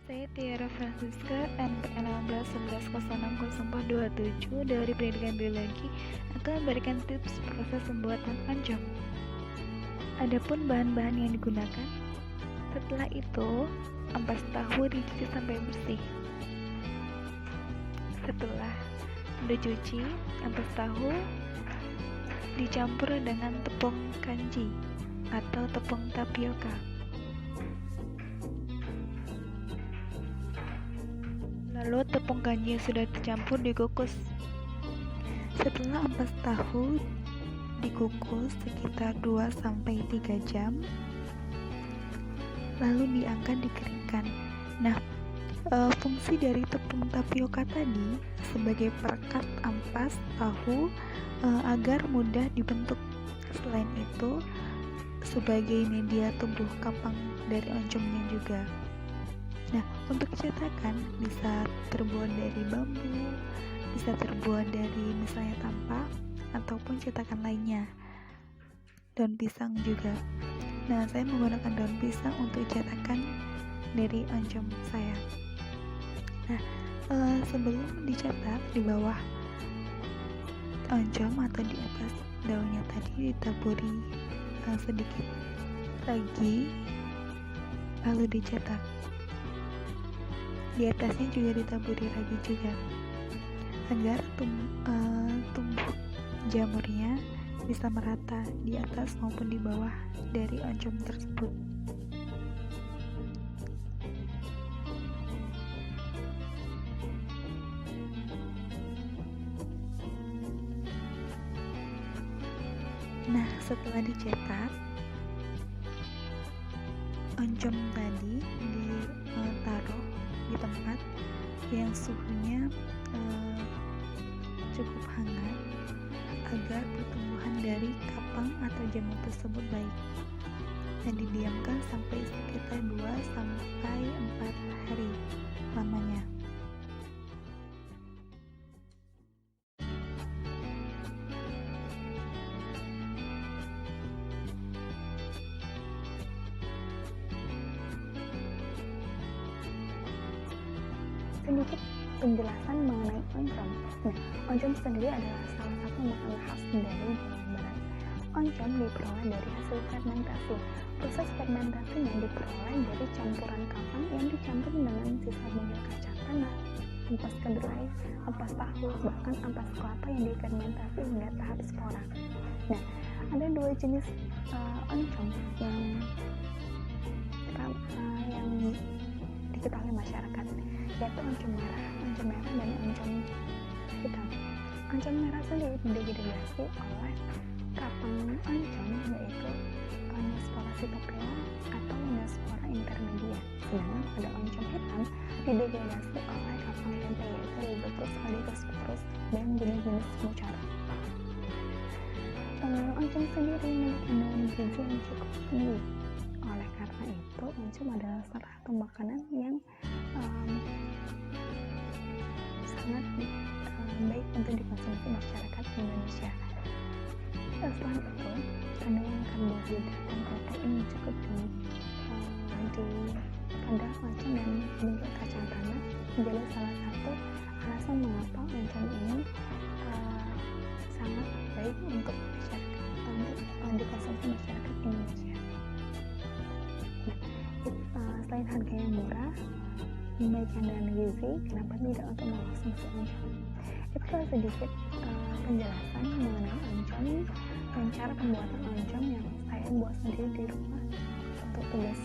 Saya Tiara Francisca, NPM 1611060427 dari Pendidikan Biologi akan memberikan tips proses pembuatan oncom. Adapun bahan-bahan yang digunakan, setelah itu ampas tahu dicuci sampai bersih. Setelah dicuci, ampas tahu dicampur dengan tepung kanji atau tepung tapioka. Lalu tepung kanji yang sudah dicampur dikukus. Setelah ampas tahu dikukus sekitar 2-3 jam, lalu diangkat dikeringkan. Nah, fungsi dari tepung tapioka tadi sebagai perekat ampas tahu agar mudah dibentuk. Selain itu, sebagai media tumbuh kapang dari oncomnya juga. Nah, untuk cetakan bisa terbuat dari bambu, bisa terbuat dari misalnya tampah, ataupun cetakan lainnya. Daun pisang juga. Nah, saya menggunakan daun pisang untuk cetakan dari oncom saya. Nah, sebelum dicetak di bawah oncom atau di atas daunnya tadi ditaburi sedikit ragi, lalu dicetak. Di atasnya juga ditaburi ragi juga agar tumbuh jamurnya bisa merata di atas maupun di bawah dari oncom tersebut. Nah, setelah dicetak, oncom tadi ditaruh di tempat yang suhunya cukup hangat agar pertumbuhan dari kapang atau jamur tersebut baik, dan didiamkan sampai sekitar 2-4 hari lamanya. Sedikit penjelasan mengenai oncom. Nah, oncom sendiri adalah salah satu makanan khas dari Jawa Barat. Oncom diperoleh dari hasil fermentasi. Proses fermentasinya diperoleh dari campuran kapang yang dicampur dengan sisa bungil kacang tanah, ampas kedelai, ampas tahu, bahkan ampas kelapa yang difermentasi hingga tahap spora. Nah, ada dua jenis oncom yang diketahui masyarakat, yaitu oncom merah dan oncom hitam. Oncom merah sendiri didegradasi oleh kapang oncom, yaitu Neospora sitophylla atau Neospora intermedia. Sedangkan pada oncom hitam didegradasi oleh kapang tempe, yaitu Rhizophorus oligosporus dan jenis-jenis mucor. Oncom sendiri memiliki kandungan gizi yang cukup tinggi. Oleh karena itu, oncom adalah salah satu makanan yang sangat baik untuk dikonsumsi masyarakat Indonesia. Selain itu, kandungan karbohidrat dan protein cukup tinggi pada oncom dan bungil kacang tanah, menjadi salah satu alasan mengapa oncom ini sangat baik untuk dikonsumsi masyarakat Indonesia. Selain harganya murah, memiliki kandungan gizi, kenapa tidak untuk mengonsumsi oncom? Itulah sedikit penjelasan mengenai oncom dan cara pembuatan oncom yang saya buat sendiri di rumah untuk tugas